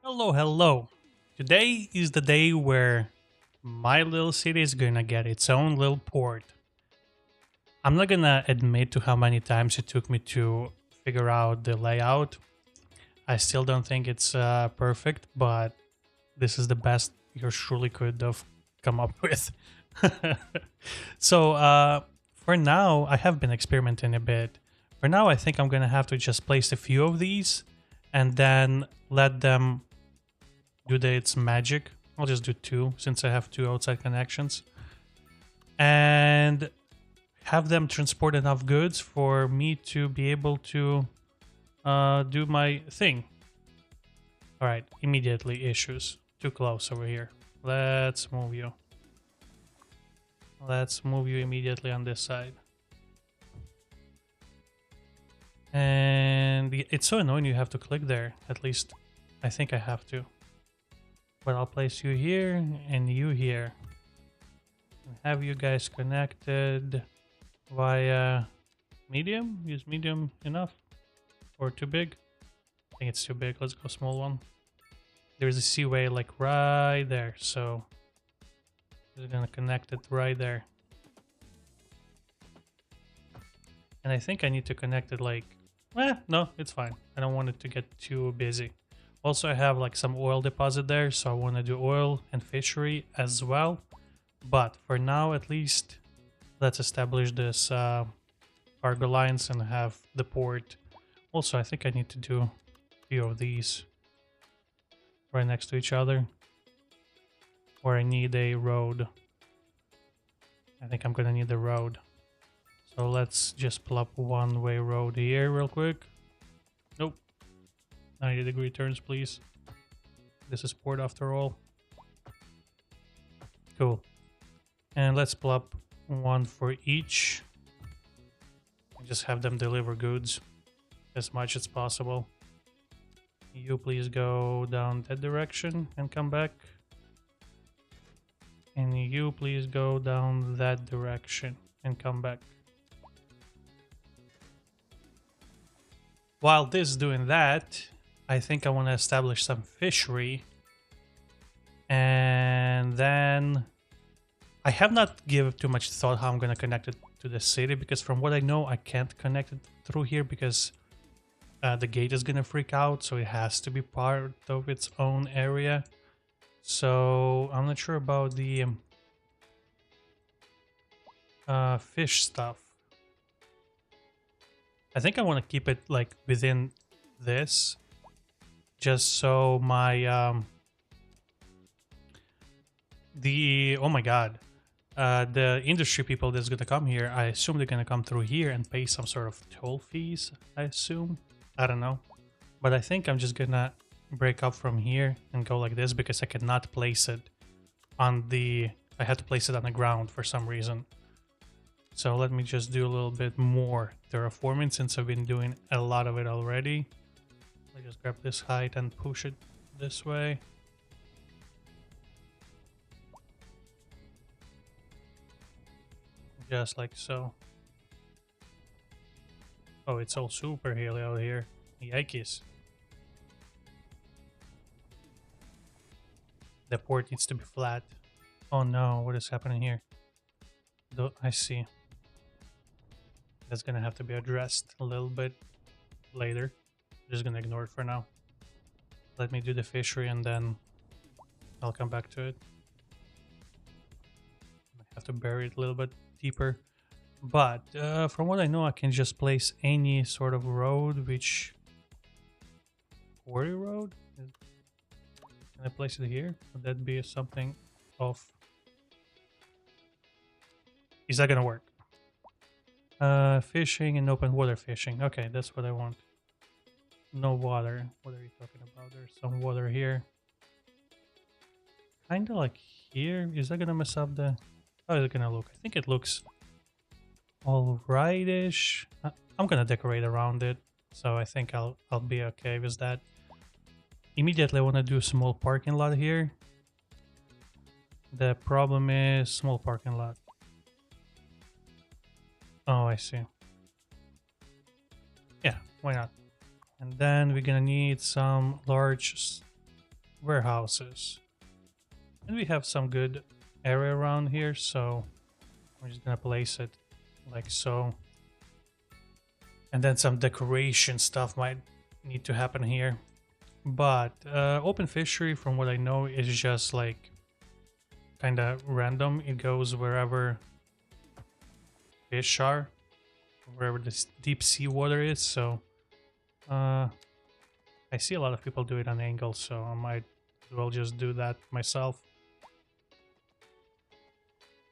Hello, hello. Today is the day where my little city is gonna get its own little port. I'm not gonna admit to how many times it took me to figure out the layout. I still don't think it's perfect, but this is the best you surely could have come up with. So, for now, I have been experimenting a bit. For now, I think I'm gonna have to just place a few of these and then let them do its magic. I'll just do two since I have two outside connections. And have them transport enough goods for me to be able to do my thing. All right, immediately issues. Too close over here. Let's move you. Let's move you immediately on this side. And it's so annoying you have to click there. At least I think I have to. But I'll place you here and you here. And have you guys connected via medium? Is medium enough? Or too big? I think it's too big. Let's go small one. There's a seaway like right there, so we're gonna connect it right there. And I think I need to connect it like, no, it's fine. I don't want it to get too busy. Also, I have like some oil deposit there, so I want to do oil and fishery as well. But for now, at least, let's establish this cargo lines and have the port. Also, I think I need to do a few of these right next to each other, or I need a road. I think I'm gonna need a road. So let's just plop one-way road here real quick. Nope. 90-degree turns, please. This is port after all. Cool. And let's plop one for each. And just have them deliver goods as much as possible. You please go down that direction and come back. And you please go down that direction and come back. While this is doing that, I think I want to establish some fishery. And then I have not given too much thought how I'm going to connect it to the city, because from what I know, I can't connect it through here because the gate is going to freak out. So it has to be part of its own area. So I'm not sure about the fish stuff. I think I want to keep it like within this, just so my oh my god, the industry people that's gonna come here, I assume they're gonna come through here and pay some sort of toll fees. I assume, I don't know, but I think I'm just gonna break up from here and go like this because I cannot place it on the. I had to place it on the ground for some reason. So let me just do a little bit more terraforming since I've been doing a lot of it already. Let me just grab this height and push it this way. Just like so. Oh, it's all super hilly out here. Yikes. The port needs to be flat. Oh no, what is happening here? I see. That's gonna have to be addressed a little bit later. I'm just gonna ignore it for now. Let me do the fishery and then I'll come back to it. I have to bury it a little bit deeper. But from what I know, I can just place any sort of road, which... quarry road? Can I place it here? Would that be something of... Is that gonna work? Fishing and open water fishing. Okay, that's what I want. No water. What are you talking about? There's some water here. Kinda like here. Is that gonna mess up the... How is it gonna look? I think it looks alright-ish. I'm gonna decorate around it, so I think I'll be okay with that. Immediately I want to do a small parking lot here. The problem is small parking lot. Oh, I see. Yeah, why not? And then we're gonna need some large warehouses. And we have some good area around here, so we're just gonna place it like so. And then some decoration stuff might need to happen here. But open fishery, from what I know, is just like kind of random. It goes wherever fish are, wherever the deep sea water is. So I see a lot of people do it on angle, so I might as well just do that myself.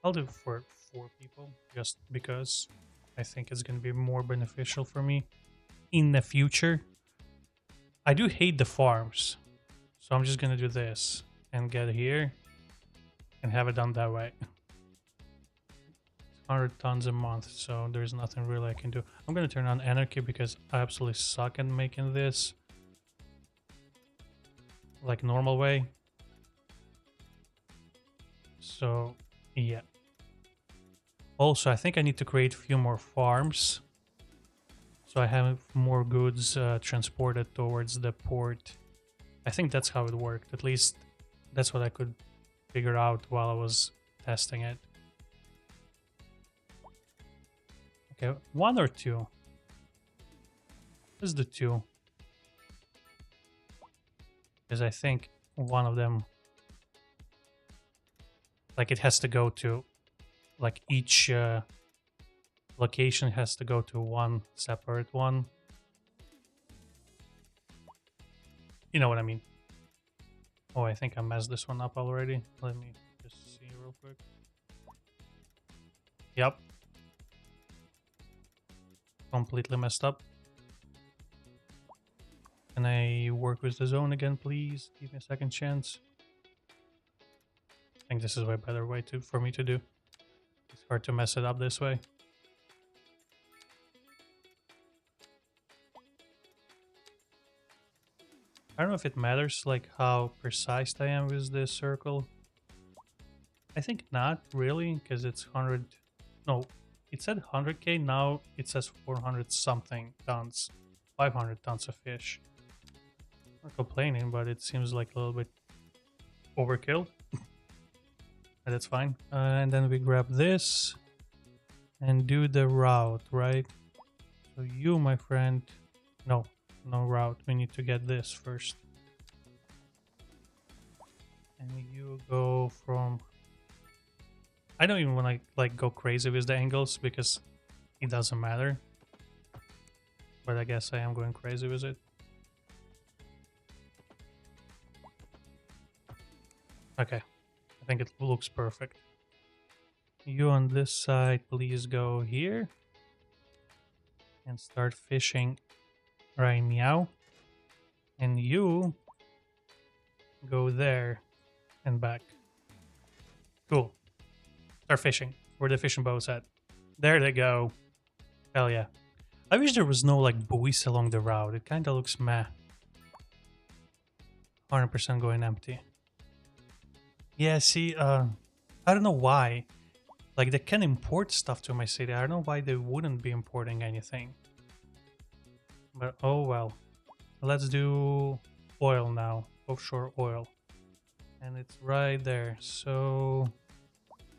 I'll do it for 4 people, just because I think it's going to be more beneficial for me in the future. I do hate the farms, so I'm just going to do this and get here and have it done that way. 100 tons a month, so there's nothing really I can do. I'm going to turn on anarchy because I absolutely suck at making this like normal way. So yeah. Also, I think I need to create a few more farms, so I have more goods transported towards the port. I think that's how it worked. At least that's what I could figure out while I was testing it. Okay, 1 or 2? This is the 2. Because I think one of them, like, it has to go to, like, each location has to go to one separate one. You know what I mean? Oh, I think I messed this one up already. Let me just see real quick. Yep. Completely messed up. Can I work with the zone again, please? Give me a second chance. I think this is a way better way for me to do. It's hard to mess it up this way. I don't know if it matters, like, how precise I am with this circle. I think not really, because it's 100... No, it said 100k, now it says 400 something tons. 500 tons of fish. I'm not complaining, but it seems like a little bit overkill. But that's fine. And then we grab this and do the route, right? So you, my friend... No route. We need to get this first. And you go from... I don't even want to like go crazy with the angles because it doesn't matter. But I guess I am going crazy with it. Okay. I think it looks perfect. You on this side, please go here. And start fishing right meow. And you go there and back. Cool. Start fishing. Where the fishing boats at? There they go. Hell yeah. I wish there was no like buoys along the route. It kind of looks meh. 100% going empty. Yeah, see, I don't know why. Like, they can import stuff to my city. I don't know why they wouldn't be importing anything. But oh well. Let's do oil now. Offshore oil. And it's right there. So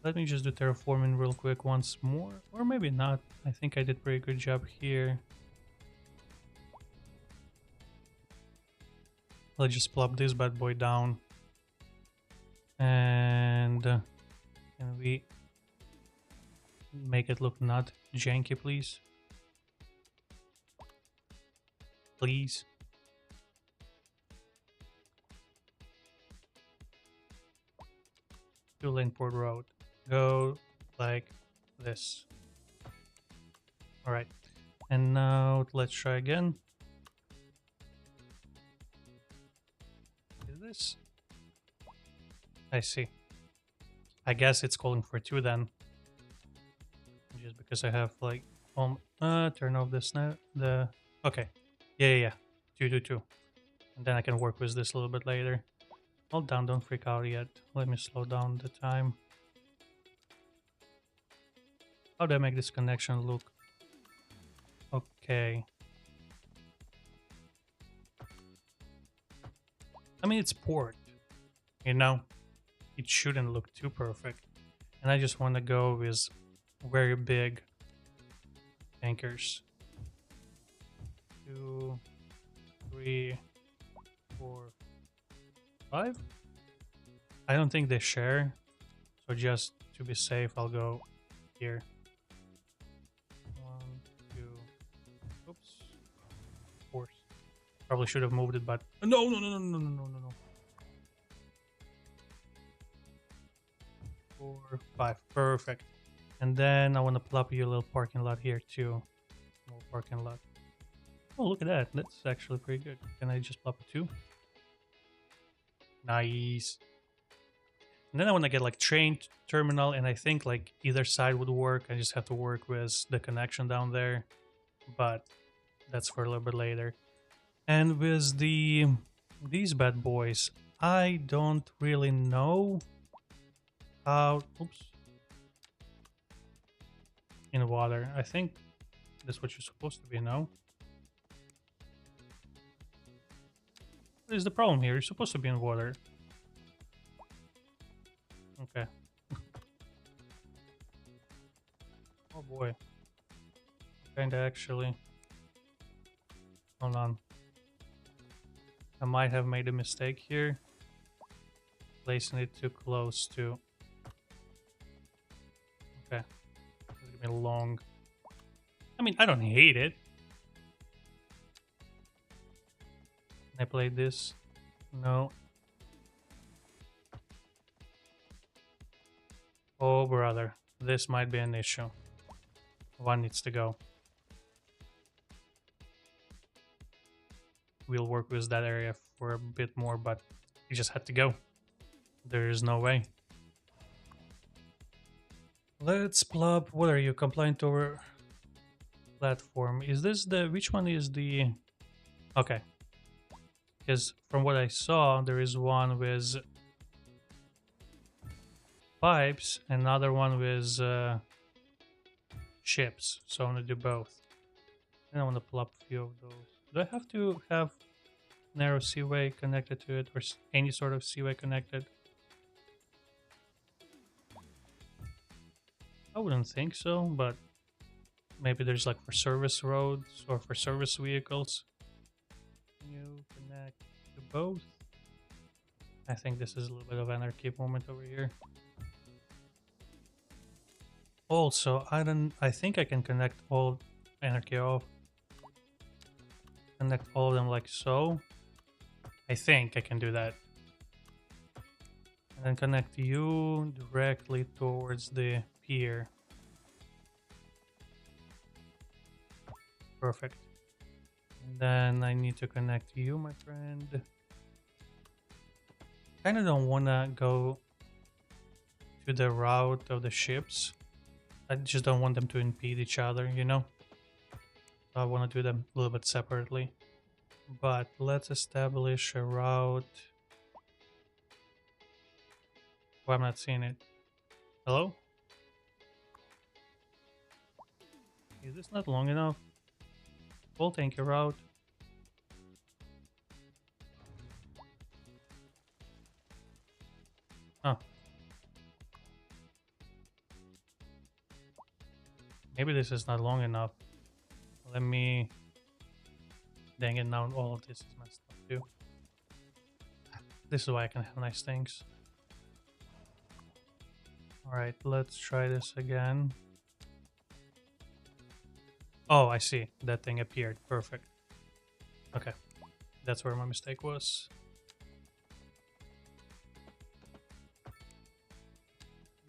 let me just do terraforming real quick once more. Or maybe not. I think I did a pretty good job here. Let's just plop this bad boy down. And can we make it look not janky, please? Please. Two lane port road. Go like this. Alright. And now let's try again. Is this? I see. I guess it's calling for 2 then. Just because I have like turn off this now. Okay. Yeah. 2. And then I can work with this a little bit later. Hold down, don't freak out yet. Let me slow down the time. How do I make this connection look? Okay. I mean, it's port. You know, it shouldn't look too perfect. And I just want to go with very big tankers. 2, 3, 4, 5. I don't think they share, so just to be safe, I'll go here. 1, 2. Oops. Of course. Probably should have moved it, but no, no, no, no, no, no, no, no, no. 4, 5. Perfect. And then I want to plop you a little parking lot here too. Small parking lot. Oh, look at that. That's actually pretty good. Can I just plop a 2? Nice. And then I want to get like train terminal, and I think like either side would work. I just have to work with the connection down there, but that's for a little bit later. And with these bad boys, I don't really know how. Oops. In water, I think that's what you're supposed to be. No. What is the problem here? You're supposed to be in water. Okay. Oh boy. Kinda actually. Hold on. I might have made a mistake here. Placing it too close to. Okay. It's gonna be long. I mean, I don't hate it. Can I play this? No. Oh, brother. This might be an issue. One needs to go. We'll work with that area for a bit more, but you just had to go. There is no way. Let's plop. What are you? Compliant over platform. Is this the... Which one is the... Okay. Because from what I saw, there is one with pipes, another one with ships. So I'm gonna do both. And I want to plop a few of those. Do I have to have narrow seaway connected to it, or any sort of seaway connected? I wouldn't think so, but maybe there's like for service roads or for service vehicles. You connect to both. I think this is a little bit of anarchy moment over here. Also, I think I can connect all anarchy off. Connect all of them like so. I think I can do that. And then connect you directly towards the pier. Perfect. And then I need to connect you, my friend. Kinda don't wanna go to the route of the ships. I just don't want them to impede each other, you know? I want to do them a little bit separately. But let's establish a route. Why am I not seeing it? Hello? Is this not long enough? Full tanker route. Huh. Maybe this is not long enough. Let me... Dang it, now all of this is messed up too. This is why I can have nice things. Alright, let's try this again. Oh, I see. That thing appeared. Perfect. Okay. That's where my mistake was.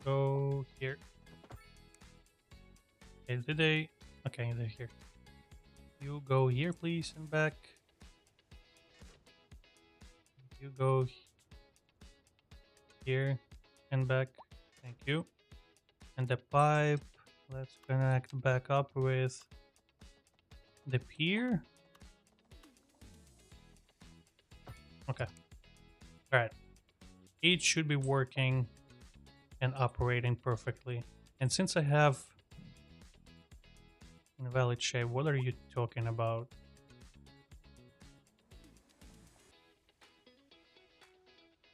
Go here. Okay, did they... Okay, they're here. You go here, please, and back. You go here and back. Thank you. And the pipe, let's connect back up with the pier. Okay. Alright. It should be working and operating perfectly. And since I have invalid shape, what are you talking about?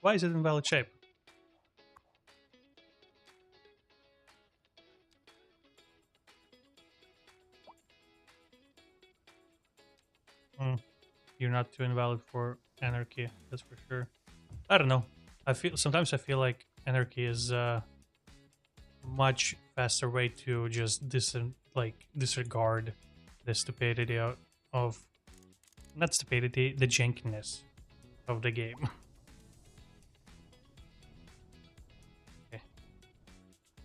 Why is it in valid shape? Hmm. You're not too invalid for anarchy, that's for sure. I don't know. Sometimes I feel like anarchy is a much faster way to just disregard the stupidity of not stupidity, the jankiness of the game. Okay,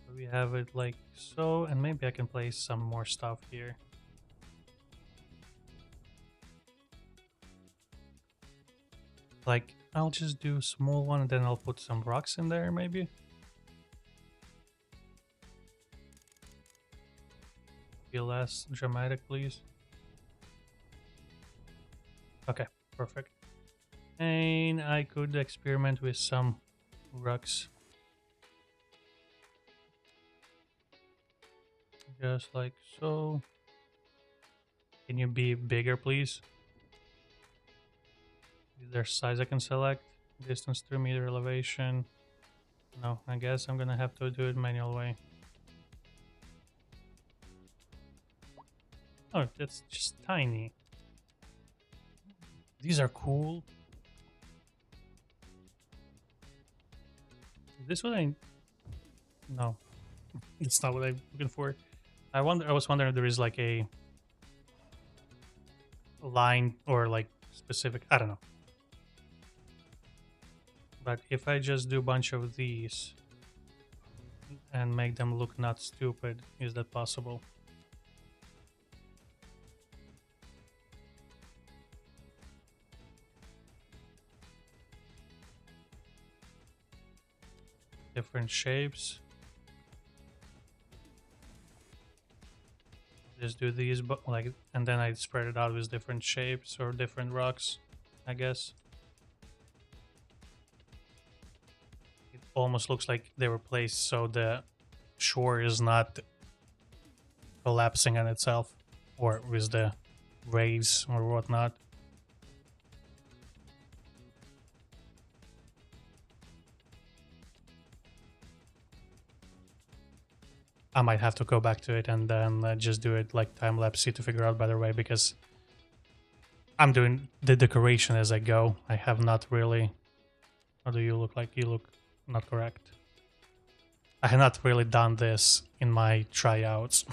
so we have it like so, and maybe I can place some more stuff here. Like, I'll just do a small one and then I'll put some rocks in there, maybe. Be less dramatic, please. Okay, perfect. And I could experiment with some rocks. Just like so. Can you be bigger, please? Is there size I can select? Distance 3 meter elevation. No, I guess I'm gonna have to do it manual way. Oh, that's just tiny. These are cool. Is this what I... No, it's not what I'm looking for. I was wondering if there is like a line or like specific, I don't know. But if I just do a bunch of these and make them look not stupid, is that possible? Different shapes. Just do these, but like, and then I spread it out with different shapes or different rocks, I guess. It almost looks like they were placed so the shore is not collapsing on itself or with the waves or whatnot. I might have to go back to it and then just do it like time lapse to figure out better way, because I'm doing the decoration as I go. I have not really... How do you look like? You look not correct. I have not really done this in my tryouts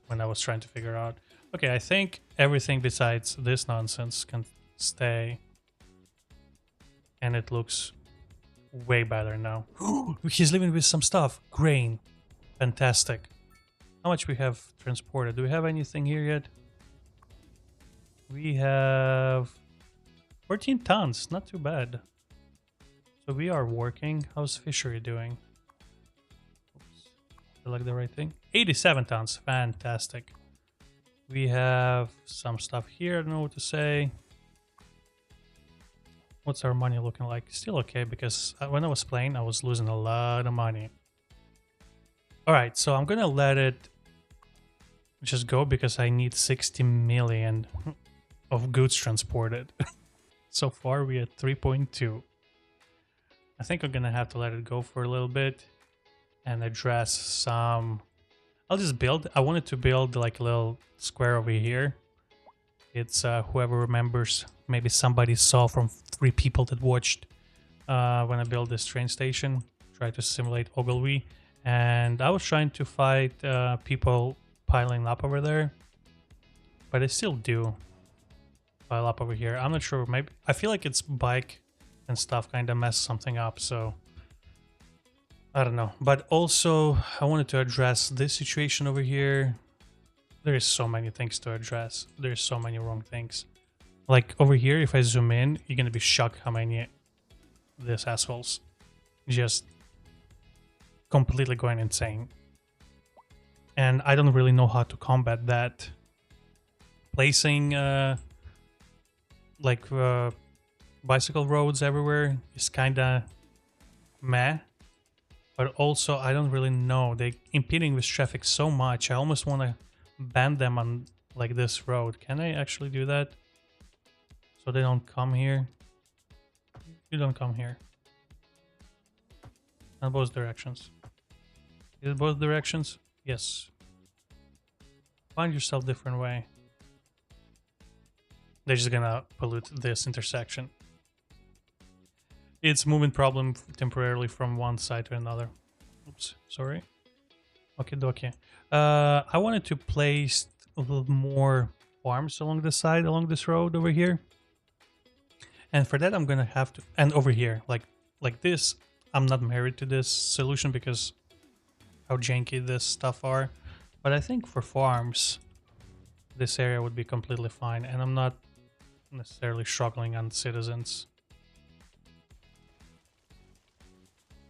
when I was trying to figure out. Okay, I think everything besides this nonsense can stay. And it looks way better now. He's living with some stuff. Grain. Fantastic. How much we have transported? Do we have anything here yet? We have 14 tons. Not too bad. So we are working. How's fishery doing? Oops. Select the right thing. 87 tons. Fantastic. We have some stuff here. I don't know what to say. What's our money looking like? Still okay, because when I was playing, I was losing a lot of money. Alright, so I'm gonna let it just go because I need 60 million of goods transported. So far we at 3.2. I think I'm gonna have to let it go for a little bit and address some... I'll just build... I wanted to build like a little square over here. It's whoever remembers, maybe somebody saw from 3 people that watched when I built this train station. Try to simulate Ogilvy. And I was trying to fight people piling up over there, but I still do pile up over here. I'm not sure, maybe I feel like it's bike and stuff kind of mess something up, so I don't know. But also I wanted to address this situation over here. There is so many things to address. There's so many wrong things. Like over here, if I zoom in, you're gonna be shocked how many these assholes just completely going insane. And I don't really know how to combat that. Placing bicycle roads everywhere is kinda meh, but also I don't really know. They're impeding with traffic so much. I almost want to ban them on like this road. Can I actually do that so they don't come here? You don't come here. On both directions. Is it both directions? Yes. Find yourself different way. They're just gonna pollute this intersection. It's moving problem temporarily from one side to another. Oops, sorry. Okay, dokie. I wanted to place a little more farms along the side, along this road over here. And for that, I'm gonna have to, and over here, like this. I'm not married to this solution because how janky this stuff are. But I think for farms, this area would be completely fine, and I'm not necessarily struggling on citizens.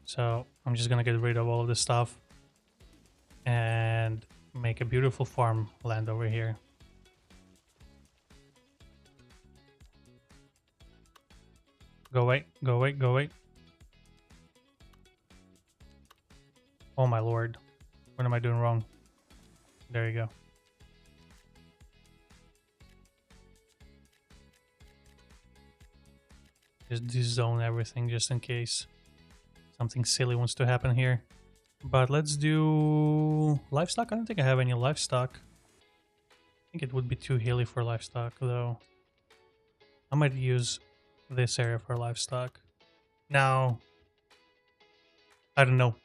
So I'm just gonna get rid of all of this stuff and make a beautiful farmland over here. Go away, go away, go away. Oh my lord. What am I doing wrong? There you go. Just dezone everything just in case something silly wants to happen here. But let's do livestock. I don't think I have any livestock. I think it would be too hilly for livestock though. I might use this area for livestock. Now, I don't know.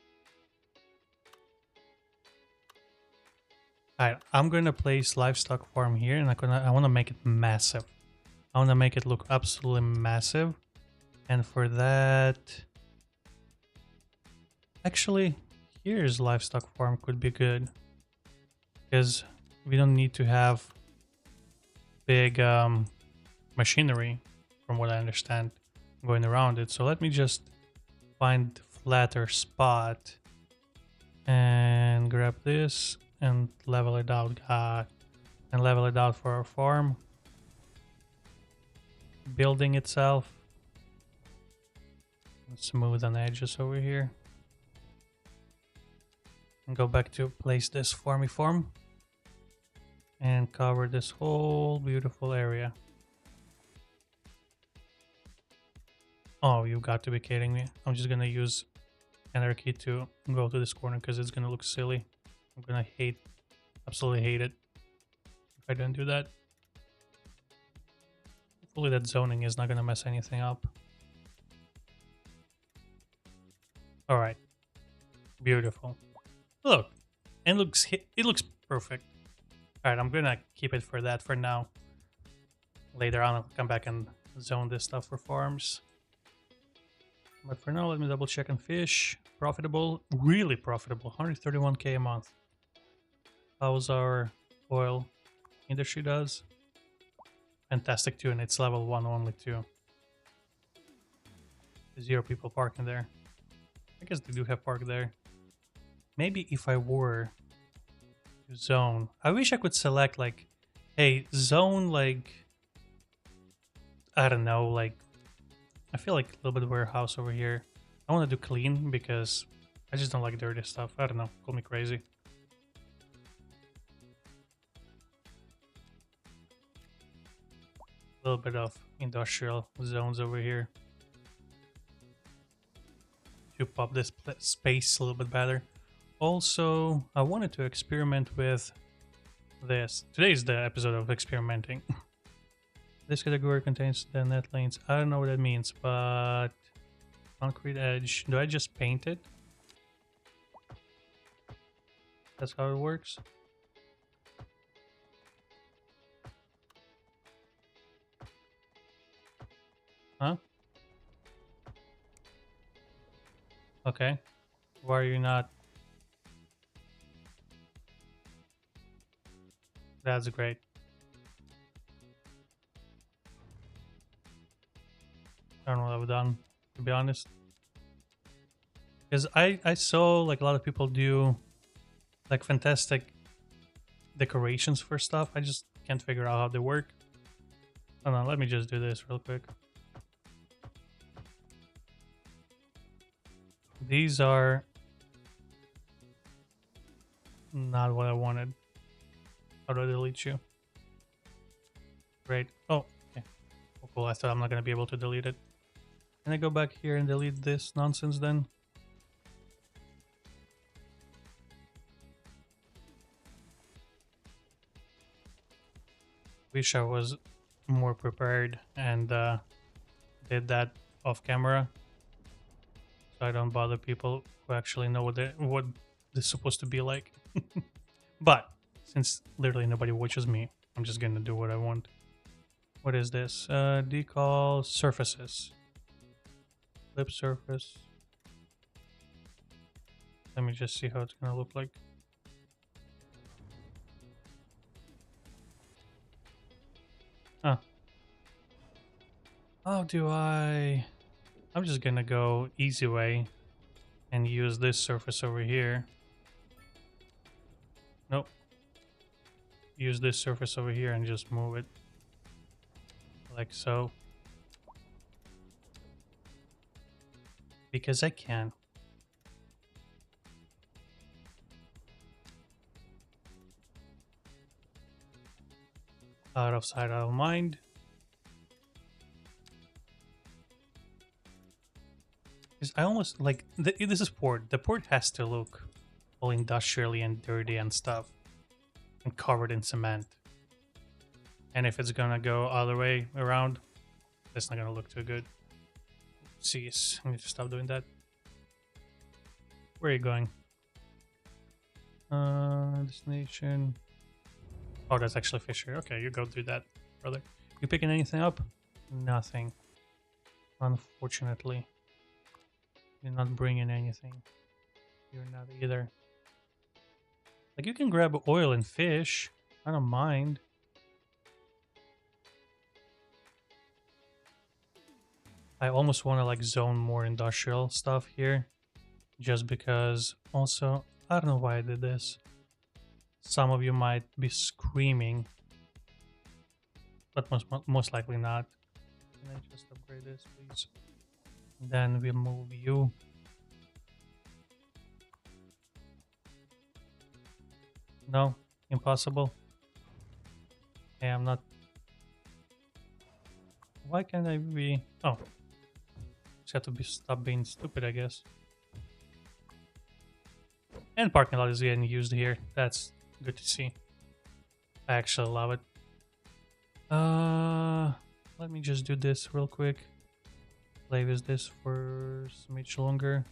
Alright, I'm gonna place livestock farm here, and I want to make it massive. I want to make it look absolutely massive, and for that, actually, here's livestock farm could be good because we don't need to have big machinery, from what I understand, going around it. So let me just find flatter spot and grab this and level it out. And level it out for our farm. Building itself. Smooth on edges over here. And go back to place this farmy farm. And cover this whole beautiful area. Oh, you got to be kidding me. I'm just gonna use anarchy to go to this corner because it's gonna look silly. I'm gonna absolutely hate it if I don't do that. Hopefully that zoning is not gonna mess anything up. Alright. Beautiful. Look. And it looks perfect. Alright, I'm gonna keep it for that for now. Later on I'll come back and zone this stuff for farms. But for now, let me double check on fish. Profitable, really profitable, 131k a month. How's our oil industry does? Fantastic too, and it's level 1 only too. 0 people parking there. I guess they do have park there. Maybe if I were to zone, I wish I could select like, hey, zone like, I don't know, like, I feel like a little bit of warehouse over here. I want to do clean because I just don't like dirty stuff. I don't know. Call me crazy. A little bit of industrial zones over here to pop this space a little bit better. Also, I wanted to experiment with this. Today's the episode of experimenting. This category contains the net lanes. I don't know what that means, but concrete edge. Do I just paint it? That's how it works. Huh? Okay. Why are you not? That's great. I don't know what I've done, to be honest. Because I saw like a lot of people do like fantastic decorations for stuff. I just can't figure out how they work. Hold on, let me just do this real quick. These are not what I wanted. How do I delete you? Great. Oh, okay. Oh, cool. I thought I'm not going to be able to delete it. Can I go back here and delete this nonsense then? Wish I was more prepared and did that off camera, so I don't bother people who actually know what this is supposed to be like. But since literally nobody watches me, I'm just gonna do what I want. What is this? Decal surfaces. Flip surface. Let me just see how it's gonna look like. Huh. How do I... I'm just gonna go easy way and use this surface over here. Nope. Use this surface over here and just move it. Like so. Because I can. Out of sight, out of mind. Because I almost like this is port. The port has to look all industrially and dirty and stuff, and covered in cement. And if it's gonna go other way around, that's not gonna look too good. Jeez, I need to stop doing that. Where are you going? Destination. Oh, that's actually Fisher. Okay, you go do that, brother. You picking anything up? Nothing. Unfortunately. You're not bringing anything. You're not either. Like, you can grab oil and fish. I don't mind. I almost want to like zone more industrial stuff here. Just because also, I don't know why I did this. Some of you might be screaming. But most likely not. Can I just upgrade this, please? Then we move you. No, impossible. Yeah, I'm not. Why can't I be? Oh, just have to stop being stupid, I guess. And parking lot is getting used here. That's good to see. I actually love it. Let me just do this real quick. Play with this for some much longer.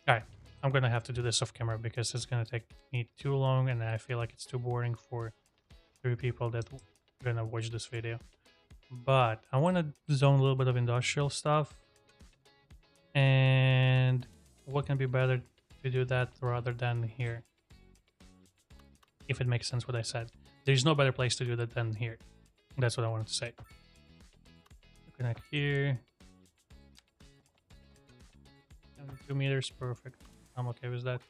Alright, I'm gonna have to do this off camera because it's gonna take me too long and I feel like it's too boring for 3 people that are gonna watch this video. But I want to zone a little bit of industrial stuff. And what can be better to do that rather than here? If it makes sense what I said. There's no better place to do that than here. That's what I wanted to say. Connect here. 2 meters, perfect. I'm okay with that.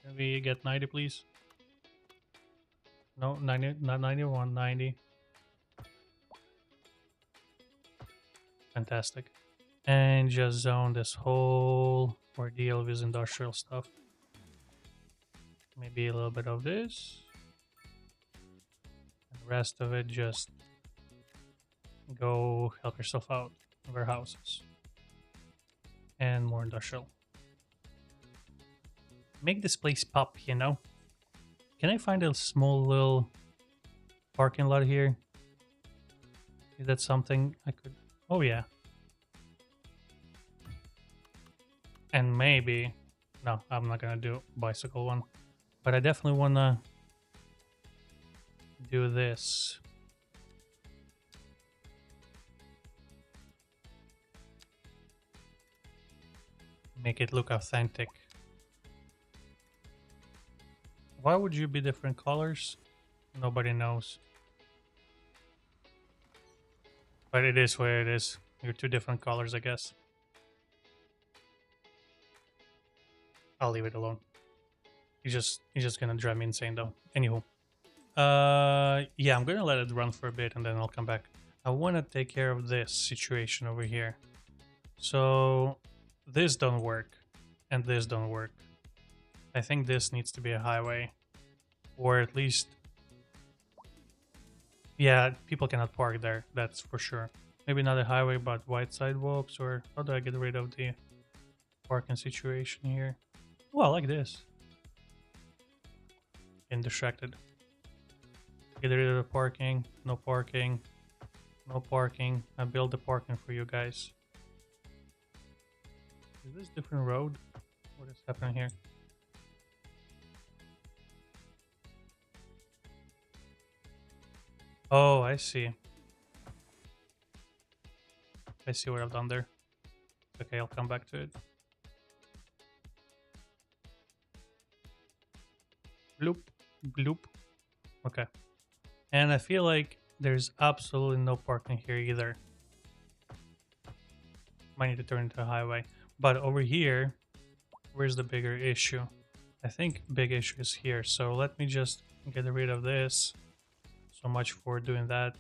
Can we get 90, please? No, 90, not 91, 90. Fantastic. And just zone this whole ordeal with industrial stuff. Maybe a little bit of this. And the rest of it just go help yourself out. Warehouses. And more industrial. Make this place pop, you know? Can I find a small little parking lot here? Is that something I could... Oh yeah. And maybe... No, I'm not gonna do bicycle one. But I definitely wanna do this. Make it look authentic. Why would you be different colors? Nobody knows. But it is what it is. You're 2 different colors, I guess. I'll leave it alone. He's just gonna drive me insane though. Anywho. Yeah, I'm gonna let it run for a bit and then I'll come back. I wanna take care of this situation over here. So this don't work. And this don't work. I think this needs to be a highway. Or at least... Yeah, people cannot park there, that's for sure. Maybe not a highway, but wide sidewalks, or how do I get rid of the parking situation here? Oh, I like this. Getting distracted. Get rid of the parking. No parking. No parking. I build the parking for you guys. Is this different road? What is happening here? Oh, I see. I see what I've done there. Okay, I'll come back to it. Bloop. Bloop. Okay. And I feel like there's absolutely no parking here either. Might need to turn into a highway. But over here, where's the bigger issue? I think big issue is here. So let me just get rid of this. So much for doing that.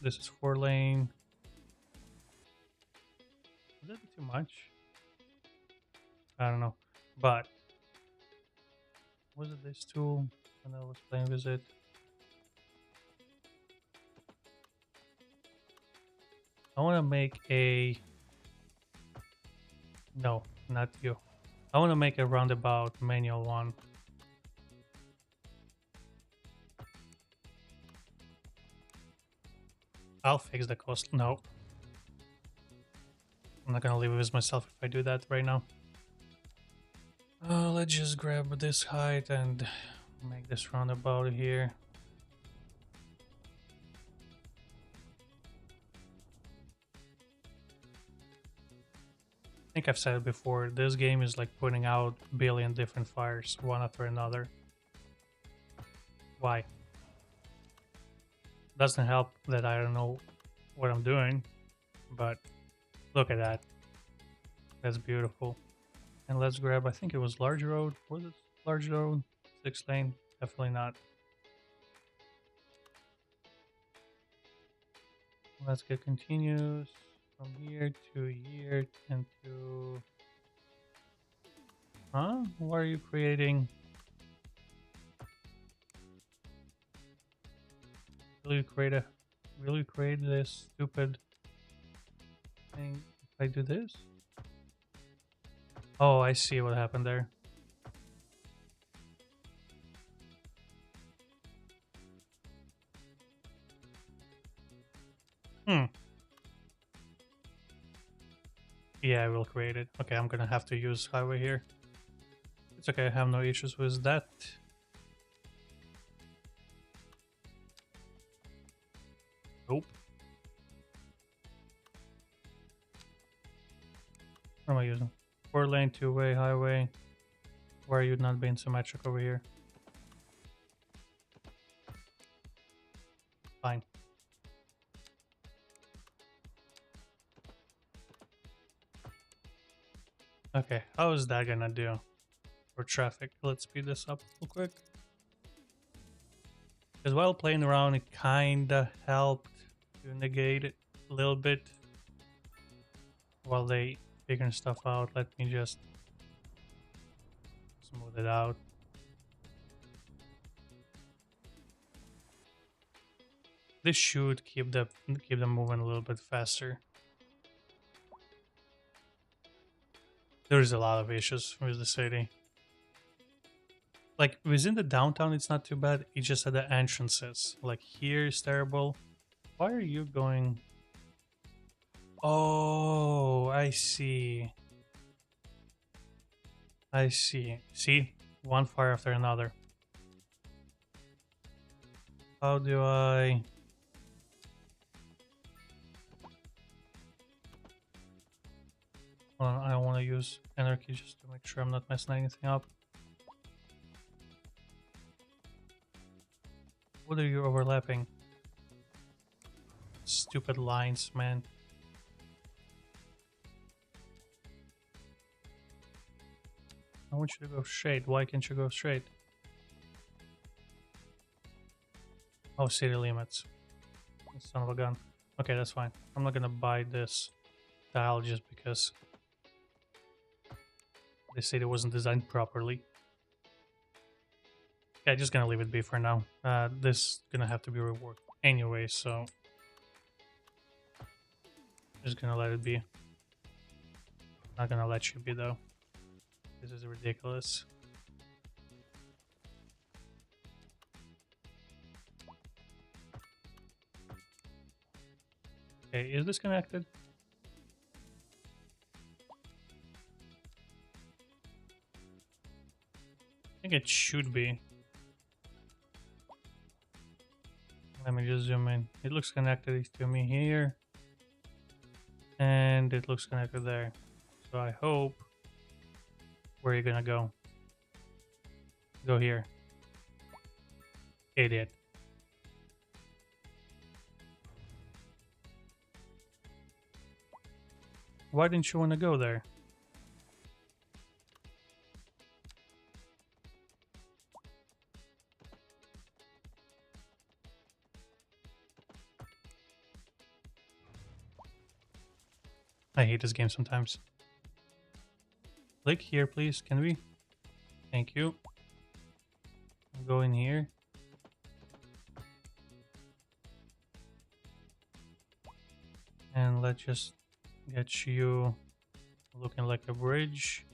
This is 4-lane. Would that be too much? I don't know. But was it this tool when I was playing with it? I want to make a... No, not you. I want to make a roundabout manual one. I'll fix the cost. No. I'm not gonna leave it with myself if I do that right now. Let's just grab this height and make this roundabout here. I think I've said it before, this game is like putting out a billion different fires, one after another. Why? Doesn't help that I don't know what I'm doing, but look at that. That's beautiful. And let's grab, I think it was large road. Was it large road? 6-lane? Definitely not. Let's get continuous from here to here and to... Huh? What are you creating? Will you create this stupid thing if I do this? Oh, I see what happened there. Yeah, I will create it. Okay, I'm gonna have to use highway here. It's okay, I have no issues with that. Nope. What am I using? 4-lane, 2-way, highway. Why are you not being symmetric over here? Fine. Okay, how is that gonna do for traffic? Let's speed this up real quick. Because while playing around, it kinda helped to negate it a little bit. While they figuring stuff out, let me just smooth it out. This should keep them moving a little bit faster. There's a lot of issues with the city. Like within the downtown, it's not too bad. It's just at the entrances. Like here is terrible. Why are you going? Oh, I see. I see. See, one fire after another. How do I? Hold on, I want to use anarchy just to make sure I'm not messing anything up. What are you overlapping? Stupid lines, man. I want you to go straight. Why can't you go straight? Oh, city limits. Son of a gun. Okay, that's fine. I'm not gonna buy this tile just because the city wasn't designed properly. Yeah, just gonna leave it be for now. This is gonna have to be reworked anyway, so just gonna let it be. Not gonna let you be though. This is ridiculous. Okay, is this connected? I think it should be. Let me just zoom in. It looks connected to me here. And it looks connected there. So I hope... Where are you gonna go? Go here. Idiot. Why didn't you want to go there? I hate this game sometimes. Click here, please. Can we? Thank you. Go in here. And let's just get you looking like a bridge.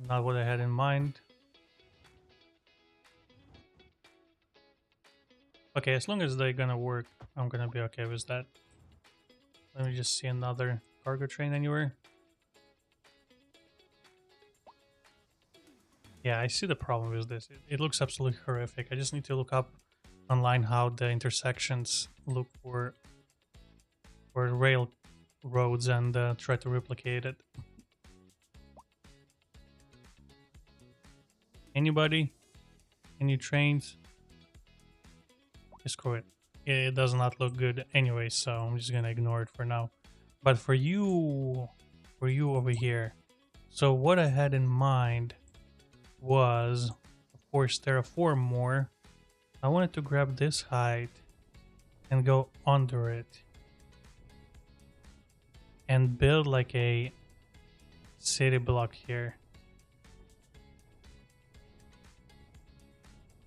Not what I had in mind. Okay, as long as they're gonna work, I'm gonna be okay with that. Let me just see another cargo train anywhere. Yeah, I see the problem with this. It looks absolutely horrific. I just need to look up online how the intersections look for rail roads and try to replicate it. Anybody? Any trains? Screw it. It does not look good anyway, so I'm just gonna ignore it for now. But for you over here, so what I had in mind was, of course, terraform more. I wanted to grab this height and go under it and build like a city block here.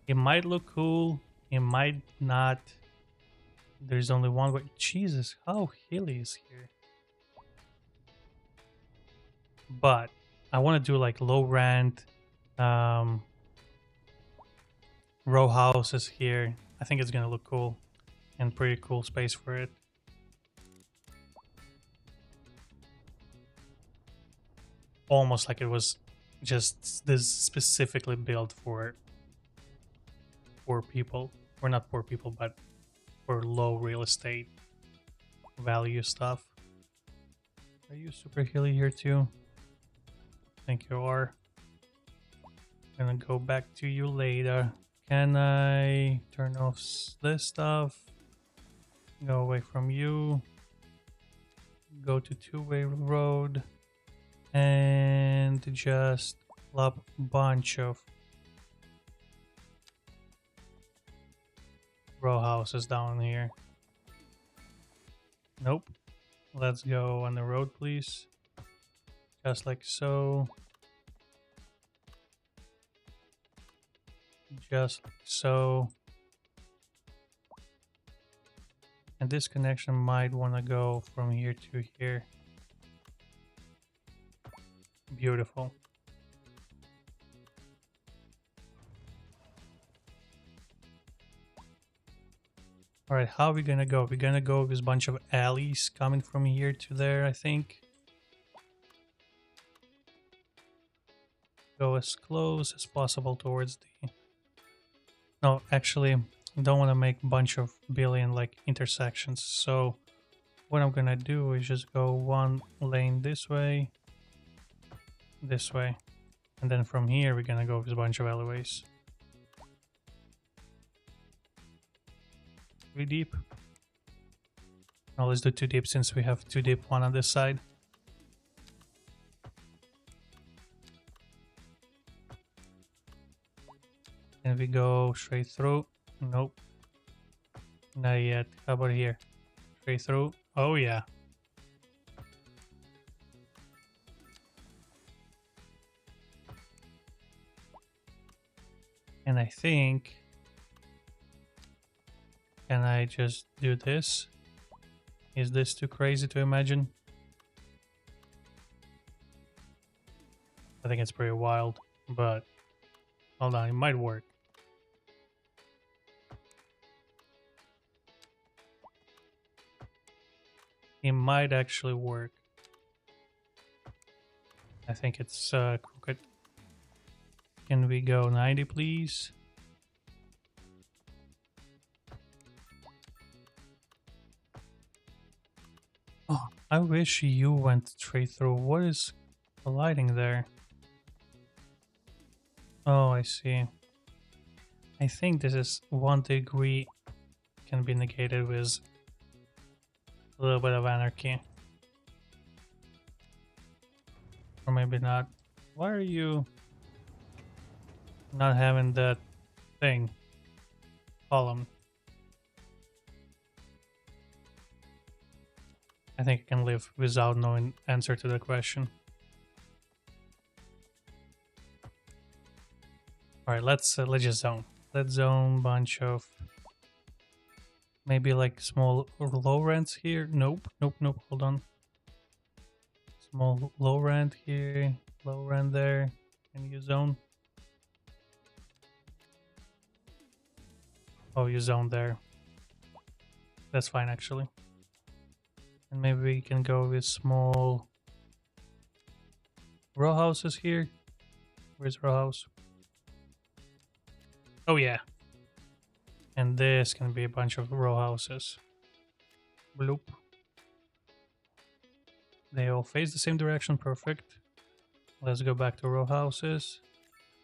It might look cool, it might not. There's only one way. Jesus, how hilly is here? But I want to do like low rent row houses here. I think it's gonna look cool and pretty cool space for it. Almost like it was just this specifically built for poor people, or not poor people, but for low real estate value stuff. Are you super hilly here too? I think you are. Gonna go back to you later. Can I turn off this stuff? Go away from you. Go to two-way road. And just plop a bunch of row houses down here. Nope. Let's go on the road, please. Just like so. Just like so. And this connection might want to go from here to here. Beautiful. All right, how are we gonna go? We're gonna go with a bunch of alleys coming from here to there, I think. Go as close as possible towards the... No, actually, I don't want to make a bunch of billion like intersections. So what I'm gonna do is just go one lane this way, and then from here we're gonna go with a bunch of alleyways. 3 deep. Now let's do 2 deep since we have 2 deep, one on this side. And we go straight through. Nope. Not yet. How about here? Straight through. Oh yeah. And I think... Can I just do this? Is this too crazy to imagine? I think it's pretty wild, but hold on, it might work. It might actually work. I think it's crooked. Can we go 90, please? Oh, I wish you went straight through. What is colliding there? Oh, I see. I think this is 1 degree can be negated with a little bit of anarchy. Or maybe not. Why are you not having that thing? Column. I think I can live without knowing answer to the question. Alright, let's just zone. Let's zone bunch of maybe like small or low rents here. Nope, hold on. Small low rent here, low rent there. Can you zone? Oh, you zone there. That's fine actually. And maybe we can go with small row houses here. Where's row house? Oh yeah. And this can be a bunch of row houses. Bloop. They all face the same direction, perfect. Let's go back to row houses.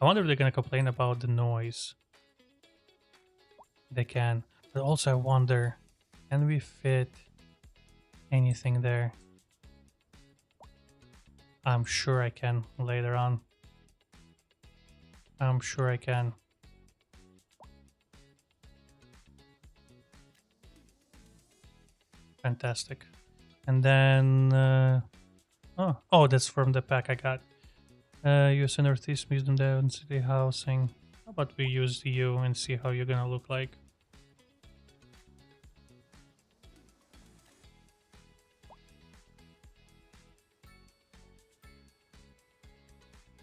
I wonder if they're gonna complain about the noise. They can. But also I wonder, can we fit anything there? I'm sure I can later on. I'm sure I can. Fantastic. And then oh, that's from the pack I got. US Northeast Museum Density Housing. How about we use you and see how you're gonna look like?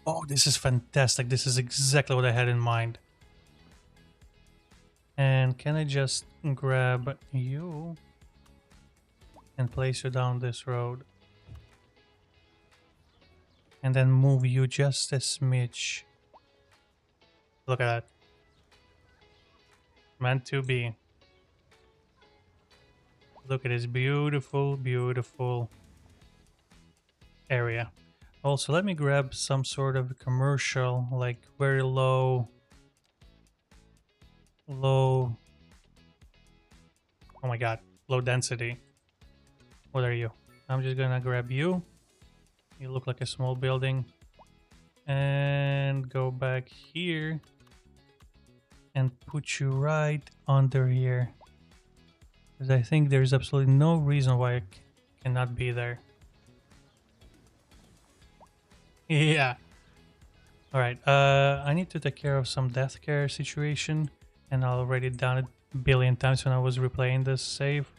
Oh, this is fantastic. This is exactly what I had in mind. And can I just grab you and place you down this road? And then move you just a smidge. Look at that. Meant to be. Look at this beautiful, beautiful area. Also, let me grab some sort of commercial, like very low. Oh my god, low density. What are you? I'm just gonna grab you. You look like a small building. And go back here. And put you right under here. Because I think there's absolutely no reason why I cannot be there. Yeah. Alright, I need to take care of some death care situation. And I already done it a billion times when I was replaying this save.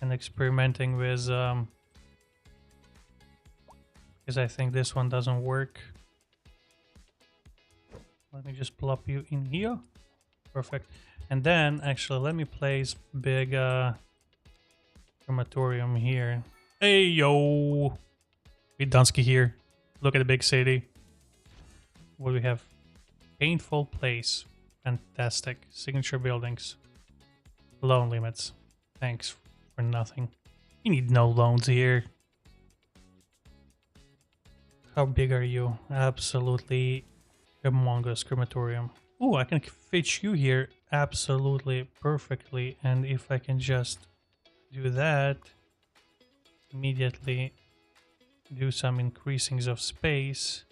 And experimenting with... because I think this one doesn't work. Let me just plop you in here. Perfect. And then, actually, let me place big crematorium here. Hey, yo! Dunsky here. Look at the big city. What do we have? Painful place. Fantastic. Signature buildings. Loan limits. Thanks for nothing. You need no loans here. How big are you? Absolutely humongous crematorium. Oh, I can fit you here absolutely perfectly. And if I can just do that, immediately do some increasings of space.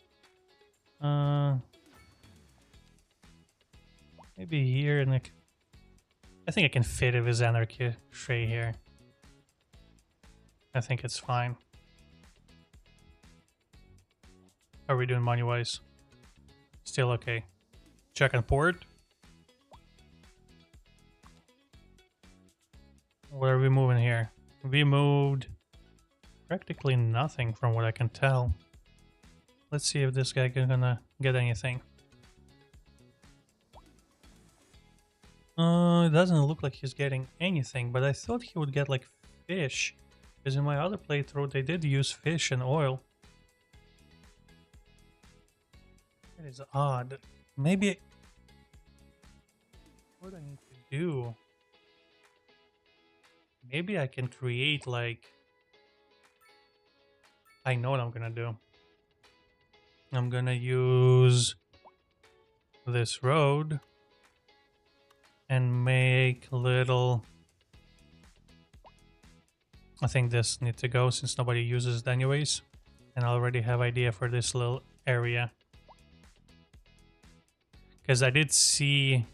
Maybe here, and I think I can fit it with Anarchy Shay here. I think it's fine. How are we doing money-wise? Still okay. Check and port. Where are we moving here? We moved practically nothing from what I can tell. Let's see if this guy is gonna get anything. It doesn't look like he's getting anything, but I thought he would get like fish Because in my other playthrough, they did use fish and oil. That is odd. Maybe... What do I need to do? Maybe I can create, like... I know what I'm gonna do. I'm gonna use this road and make little... I think this needs to go since nobody uses it anyways. And I already have idea for this little area. Because I did see...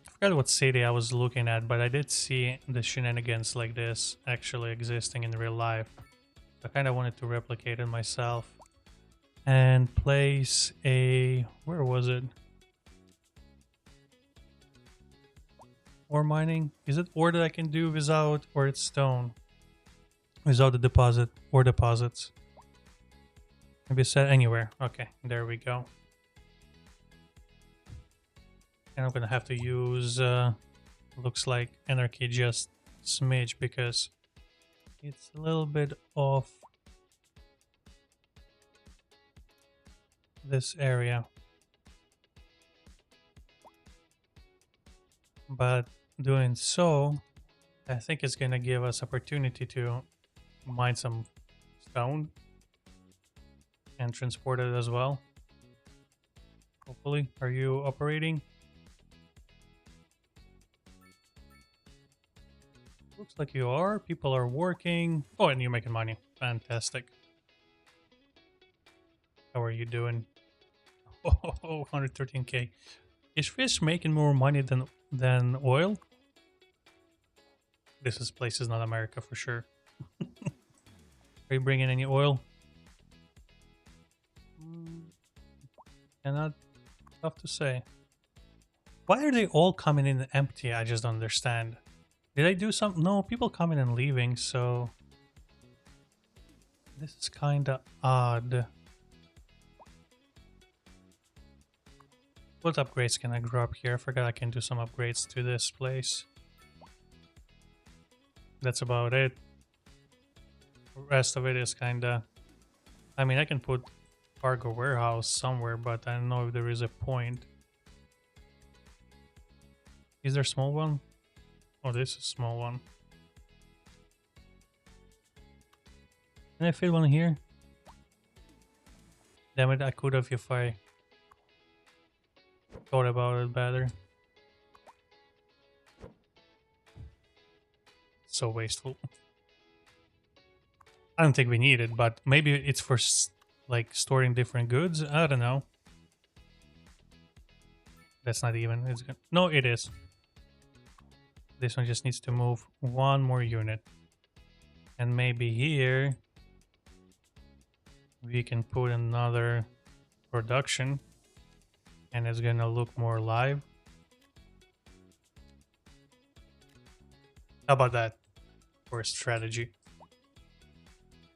I forgot what city I was looking at, but I did see the shenanigans like this actually existing in real life. I kind of wanted to replicate it myself. And place a... Where was it? Ore mining? Is it ore that I can do without, or it's stone? Without the deposit or deposits? Maybe set anywhere. Okay, there we go. And I'm gonna have to use, looks like anarchy just smidge because it's a little bit off this area. But doing so, I think it's gonna give us opportunity to mine some stone and transport it as well. Hopefully. Are you operating? Looks like you are. People are working. Oh, and you're making money. Fantastic. How are you doing? Oh, 113k. Is fish making more money than oil? This place is not America for sure. Are you bringing any oil? Cannot. Tough to say. Why are they all coming in empty? I just don't understand. Did I do something? No, people coming and leaving, so... This is kinda odd. What upgrades can I grab here? I forgot I can do some upgrades to this place. That's about it. The rest of it is kinda... I mean, I can put cargo warehouse somewhere, but I don't know if there is a point. Is there a small one? Oh, this is a small one. Can I fit one here? Damn it, I could have if I thought about it better. So wasteful. I don't think we need it, but maybe it's for like storing different goods. I don't know. That's not even. It's good. No, it is. This one just needs to move one more unit. And maybe here we can put another production and it's gonna look more live. How about that for a strategy?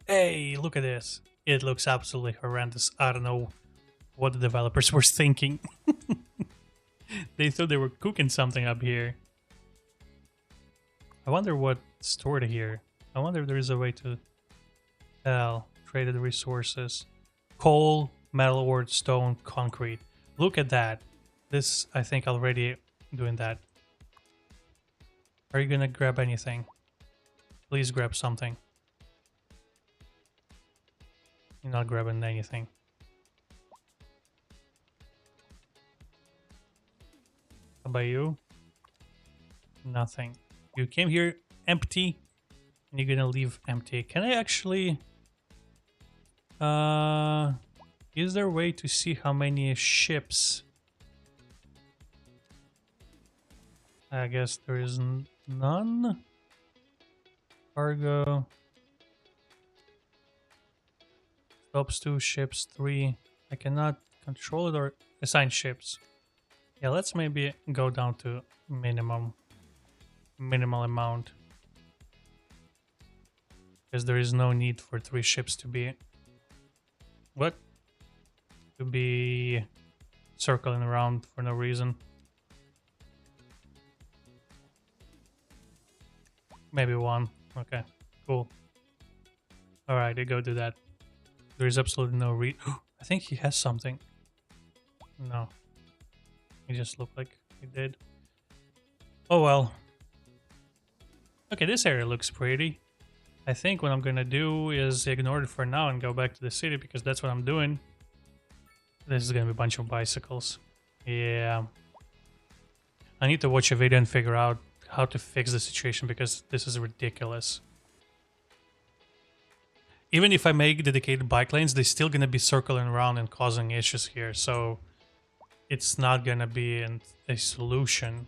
Hey, look at this. It looks absolutely horrendous. I don't know what the developers were thinking. They thought they were cooking something up here. I wonder what's stored here. I wonder if there is a way to tell. Traded resources. Coal, metal ore, stone, concrete. Look at that. This, I think, already doing that. Are you gonna grab anything? Please grab something. You're not grabbing anything. How about you? Nothing. You came here empty and you're gonna leave empty. Can I actually... is there a way to see how many ships? I guess there is none. Cargo. Stops 2 ships, 3. I cannot control it or assign ships. Yeah, let's maybe go down to minimal amount. Because there is no need for 3 ships to be... What? To be circling around for no reason. Maybe 1. Okay, cool. All right, I go do that. There is absolutely no I think he has something. No, he just looked like he did. Oh well. Okay, this area looks pretty. I think what I'm gonna do is ignore it for now and go back to the city because that's what I'm doing. This is gonna be a bunch of bicycles. Yeah. I need to watch a video and figure out how to fix the situation because this is ridiculous. Even if I make dedicated bike lanes, they're still gonna be circling around and causing issues here. So it's not gonna be a solution.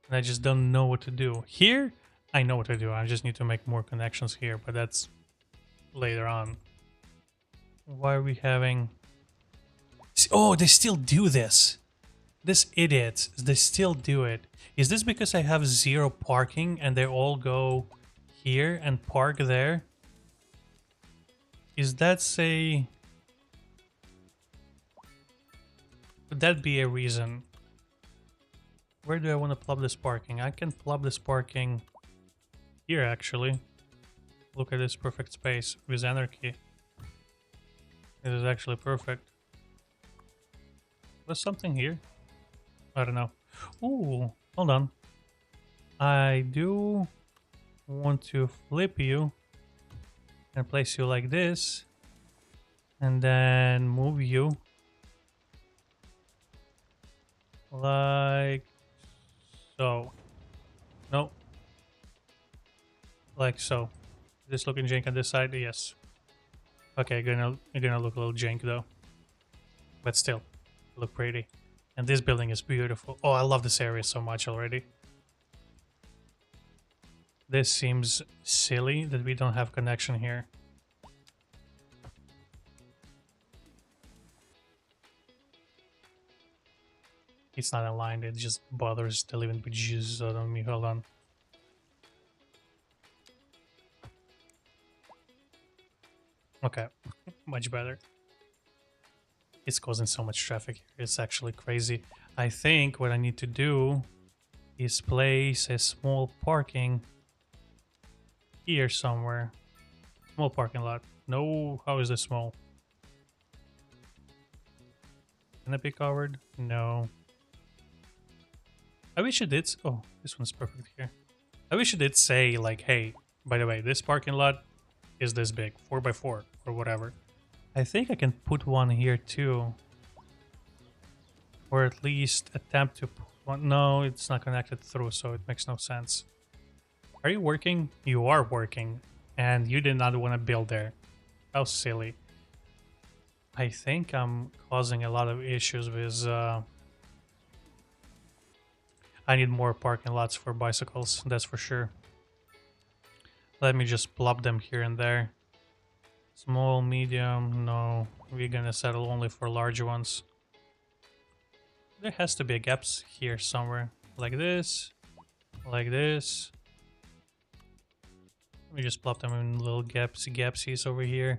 And I just don't know what to do. Here, I know what to do. I just need to make more connections here, but that's later on. Why are we having... Oh, they still do this. This idiots, they still do it. Is this because I have 0 parking and they all go here and park there? Is that say... Would that be a reason? Where do I want to plug this parking? I can plug this parking here, actually. Look at this perfect space with anarchy. It is actually perfect. There's something here. I don't know. Ooh, hold on. I do want to flip you and place you like this. And then move you like so. No. Like so. This looking jank on this side? Yes. Okay, gonna look a little jank though. But still, look pretty. And this building is beautiful. Oh, I love this area so much already. This seems silly that we don't have connection here. It's not aligned, it just bothers the living bejesus out of me. Hold on. Okay, much better. It's causing so much traffic here. It's actually crazy. I think what I need to do is place a small parking here somewhere. Small parking lot. No, how is this small? Can it be covered? No. I wish it did. Oh, this one's perfect here. I wish it did say like, hey, by the way, this parking lot is this big, 4x4 or whatever. I think I can put one here too. Or at least attempt to put one. No, it's not connected through, so it makes no sense. Are you working? You are working. And you did not want to build there. How silly. I think I'm causing a lot of issues with... I need more parking lots for bicycles, that's for sure. Let me just plop them here and there. Small, medium, no. We're gonna settle only for large ones. There has to be a gaps here somewhere. Like this. Like this. Let me just plop them in little gapsies over here.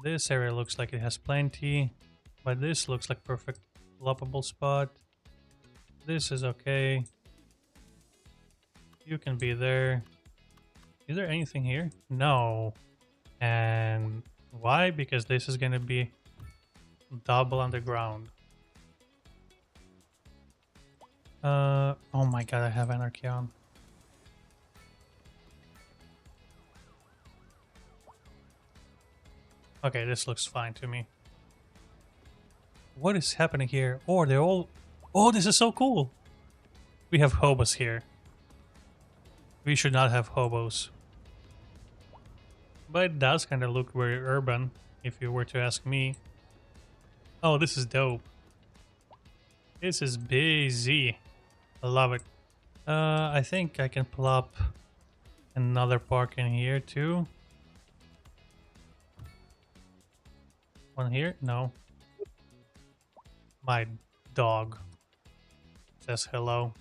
This area looks like it has plenty. But this looks like perfect ploppable spot. This is okay. You can be there. Is there anything here? No. And why? Because this is gonna be double underground. Oh my god, I have anarchy on. Okay, this looks fine to me. What is happening here? Oh, they're all... Oh, this is so cool! We have hobos here. We should not have hobos. But it does kind of look very urban, if you were to ask me. Oh, this is dope. This is busy. I love it. I think I can plop another park in here too. One here? No. My dog says hello.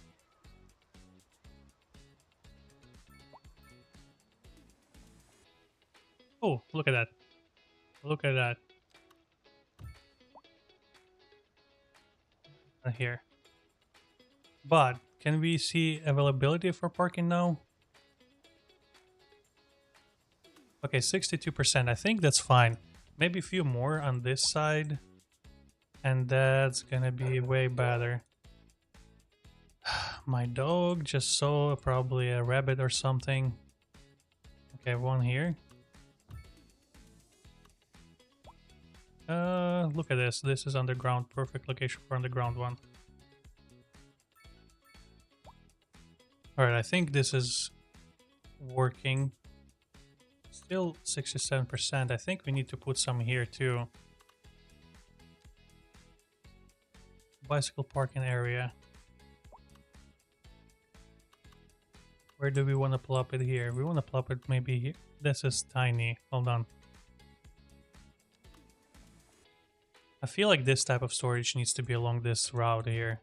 Oh, look at that. Look at that. And here. But can we see availability for parking now? Okay, 62%. I think that's fine. Maybe a few more on this side. And that's gonna be way better. My dog just saw probably a rabbit or something. Okay, one here. Look at this. This is underground. Perfect location for underground one. Alright, I think this is working. Still 67%. I think we need to put some here too. Bicycle parking area. Where do we want to plop it here? We want to plop it maybe here. This is tiny. Hold on. I feel like this type of storage needs to be along this route here.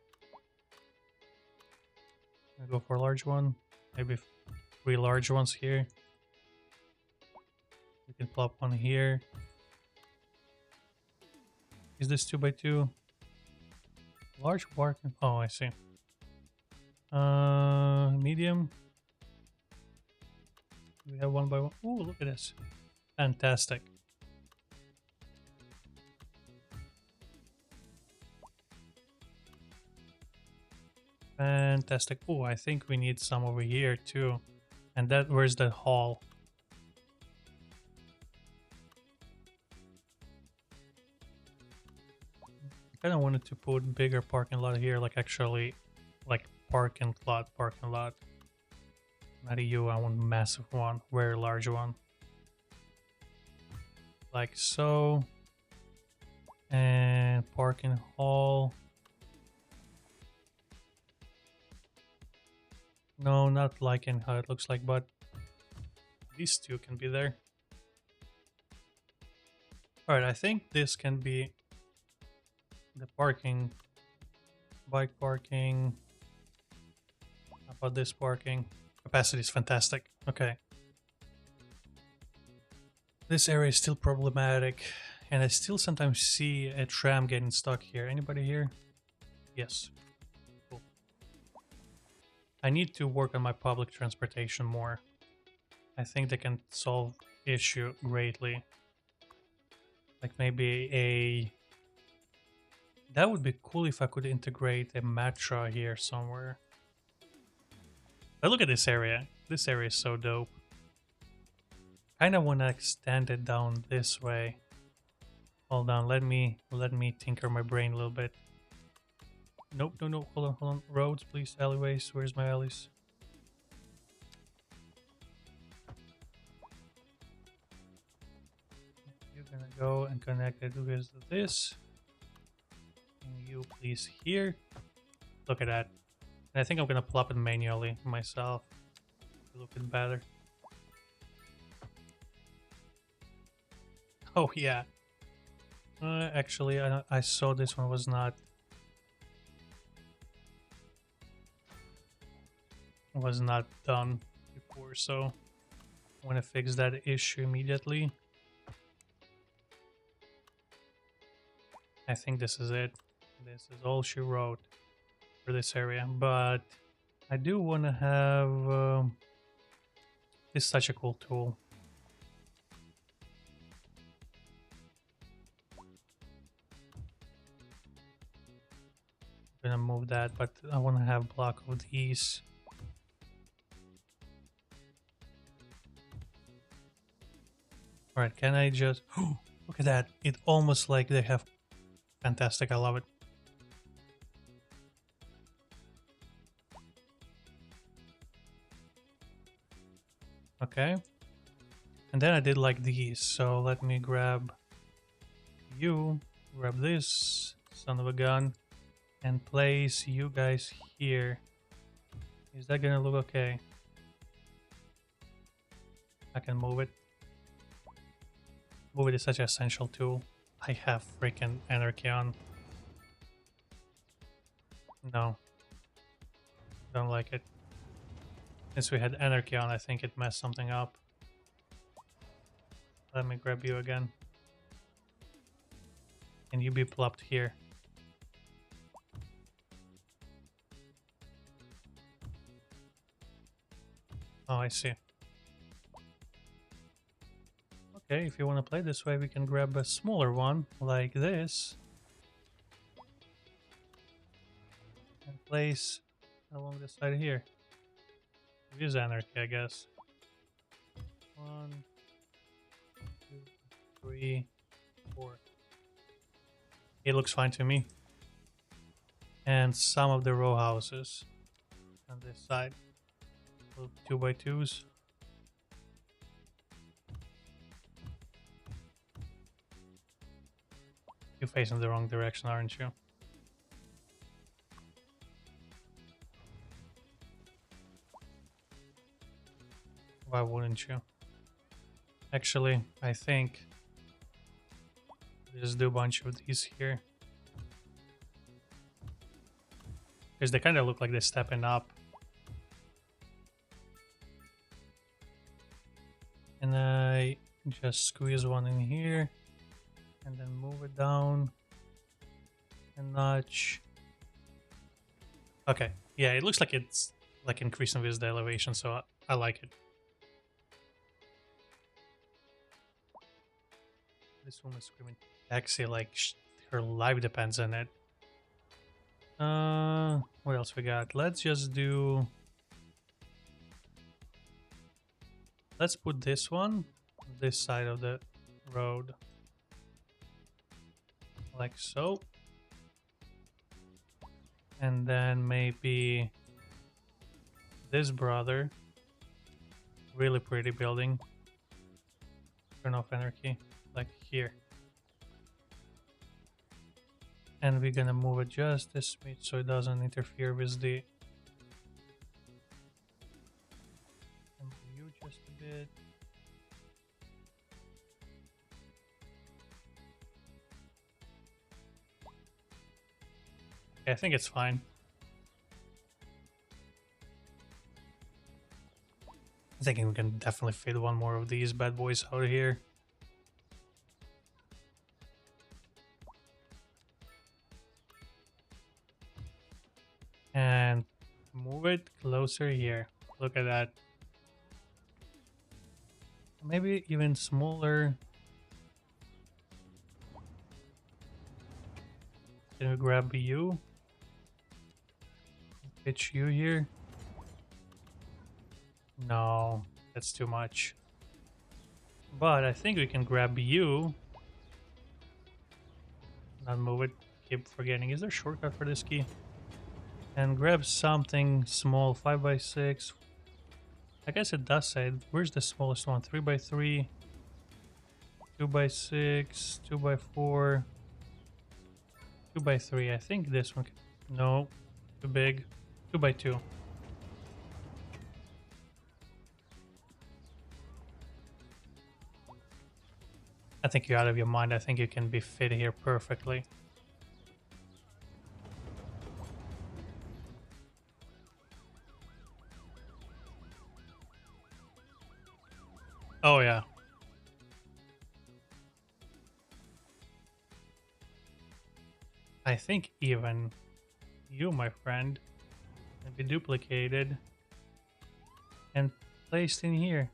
I go for a large one. Maybe 3 large ones here. We can plop one here. Is this 2x2? Large parking. Oh, I see. Medium. We have 1x1. Ooh, look at this. Fantastic. Fantastic. Oh, I think we need some over here too. And that, where's the hall? I kind of wanted to put bigger parking lot here, like actually, like parking lot. Not you, I want massive one, very large one. Like so. And parking hall. No, not liking how it looks like, but these two can be there. Alright, I think this can be the parking. Bike parking. How about this parking? Capacity is fantastic. Okay. This area is still problematic, and I still sometimes see a tram getting stuck here. Anybody here? Yes. Cool. I need to work on my public transportation more. I think they can solve the issue greatly. Like maybe a... That would be cool if I could integrate a metro here somewhere. But look at this area. This area is so dope. Kinda wanna extend it down this way. Hold on, let me tinker my brain a little bit. Nope, no, hold on. Roads, please, alleyways. Where's my alleys? You're gonna go and connect it with this. And you please here. Look at that. And I think I'm gonna plop it manually myself. Looking better. Oh yeah. Actually, I saw this one was not done before, so I want to fix that issue immediately. I think this is it. This is all she wrote for this area, but I do want to have it's such a cool tool. I'm gonna move that, but I want to have block of these. All right, can I just look at that? It almost like they have fantastic. I love it. Okay, and then I did like these, so let me grab you, grab this son of a gun, and place you guys here. Is that gonna look okay? I can move it. Move it is such an essential tool. I have freaking anarchy on. No. Don't like it. Since we had anarchy on, I think it messed something up. Let me grab you again. And you be plopped here. Oh, I see. Okay, if you want to play this way, we can grab a smaller one like this and place along the side here. Use anarchy, I guess. 1, 2, 3, 4. It looks fine to me. And some of the row houses on this side. 2x2s. You're facing the wrong direction, aren't you? Why wouldn't you? Actually, I think just do a bunch of these here. Because they kind of look like they're stepping up. And I just squeeze one in here. And then move it down a notch. Okay, yeah, it looks like it's like increasing with the elevation, so I like it. This woman screaming taxi like her life depends on it. What else we got? Let's just do... Let's put this one on this side of the road. Like so. And then maybe this brother. Really pretty building. Turn off anarchy. Like here. And we're gonna move it just a smidge so it doesn't interfere with the view just a bit. Okay, I think it's fine. I'm thinking we can definitely fit one more of these bad boys out here. And move it closer here. Look at that. Maybe even smaller. Can we grab you? Pitch you here? No, that's too much. But I think we can grab you. Not move it. Keep forgetting. Is there a shortcut for this key? And grab something small, 5x6. I guess it does say. Where's the smallest one? 3x3, 2x6, 2x4, 2x3. I think this one. No, too big. 2x2. I think you're out of your mind. I think you can be fit here perfectly. Oh yeah. I think even you, my friend, can be duplicated and placed in here.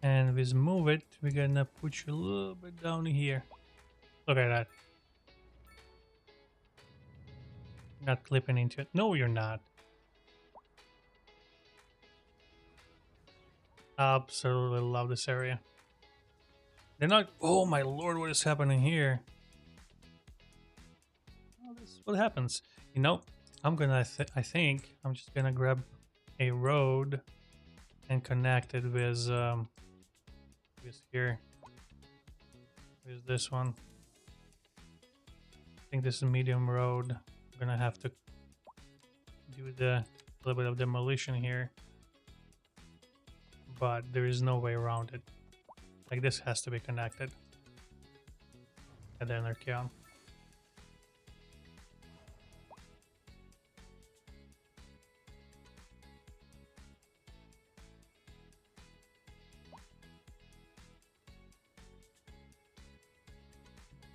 And with move it, we're gonna put you a little bit down here. Look at that. Not clipping into it. No, you're not. Absolutely love this area. They're not... Oh my lord, what is happening here? Well, this is what happens. You know, I'm gonna... I think I'm just gonna grab a road and connect it with here. With this one. I think this is medium road. I'm gonna have to do the little bit of demolition here. But there is no way around it. Like this has to be connected. And then anarchy on.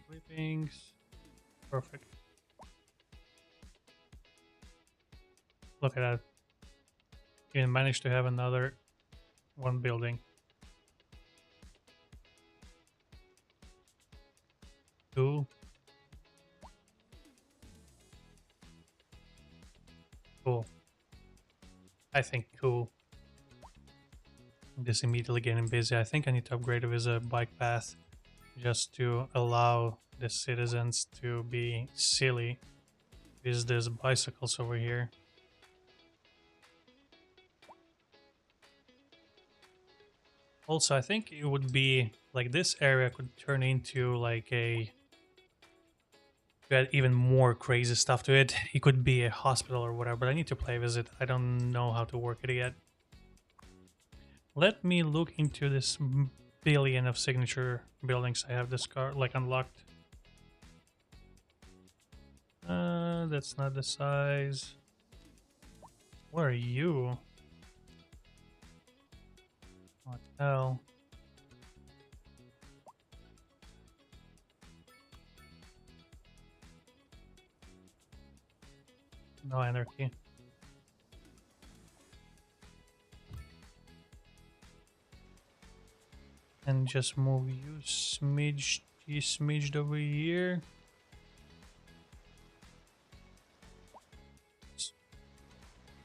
Clippings. Perfect. Look at that. You managed to have another one building. Cool. Cool. I think cool. I'm just immediately getting busy. I think I need to upgrade it as a bike path just to allow the citizens to be silly. There's bicycles over here. Also, I think it would be like this area could turn into like a to add even more crazy stuff to it. It could be a hospital or whatever, but I need to play with it. I don't know how to work it yet. Let me look into this billion of signature buildings I have this car like unlocked. That's not the size. What are you? What the hell? No anarchy. And just move you smidged over here.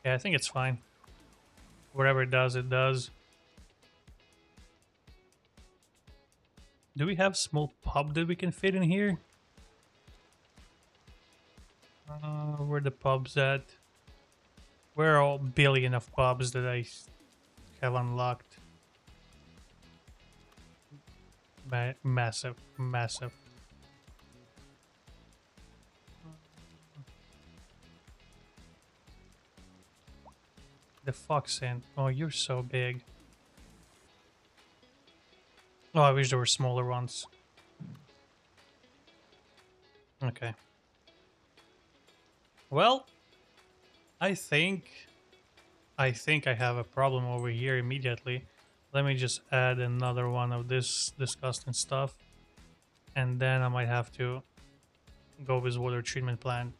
Yeah, I think it's fine. Whatever it does, it does. Do we have small pub that we can fit in here? Where the pubs at? Where are all billion of pubs that I have unlocked? Massive, massive. The Fox Inn. Oh, you're so big. Oh, I wish there were smaller ones. Okay. Well, I think I have a problem over here immediately. Let me just add another one of this disgusting stuff. And then I might have to go with water treatment plant.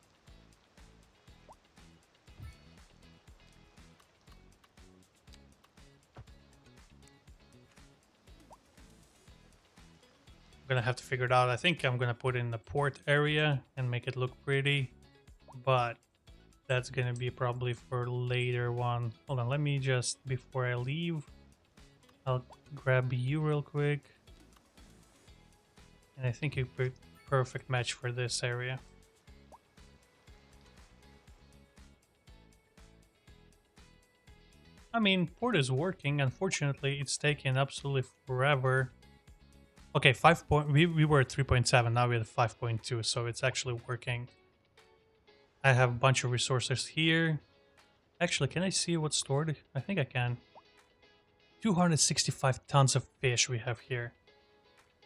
I'm gonna have to figure it out. I think I'm gonna put in the port area and make it look pretty. But that's gonna be probably for later one. Hold on, let me just, before I leave, I'll grab you real quick. And I think it'd be a perfect match for this area. I mean, port is working. Unfortunately, it's taking absolutely forever. Okay, we were at 3.7, now we're at 5.2, so it's actually working. I have a bunch of resources here. Actually, can I see what's stored? I think I can. 265 tons of fish we have here.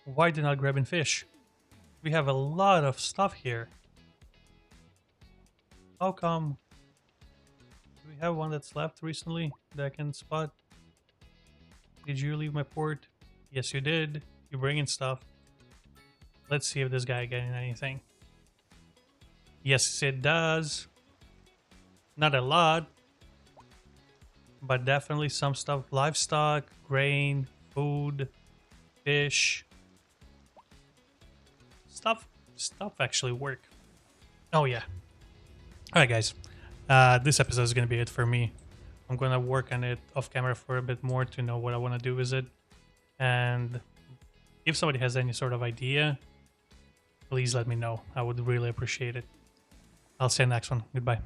Why did not grabbing fish? We have a lot of stuff here. How come? Do we have one that's left recently that I can spot? Did you leave my port? Yes, you did. You're bringing stuff. Let's see if this guy getting anything. Yes, it does. Not a lot, but definitely some stuff. Livestock, grain, food, fish. Stuff actually work. Oh yeah. All right, guys. This episode is gonna be it for me. I'm gonna work on it off camera for a bit more to know what I want to do with it. And if somebody has any sort of idea, please let me know. I would really appreciate it. I'll see you next one. Goodbye.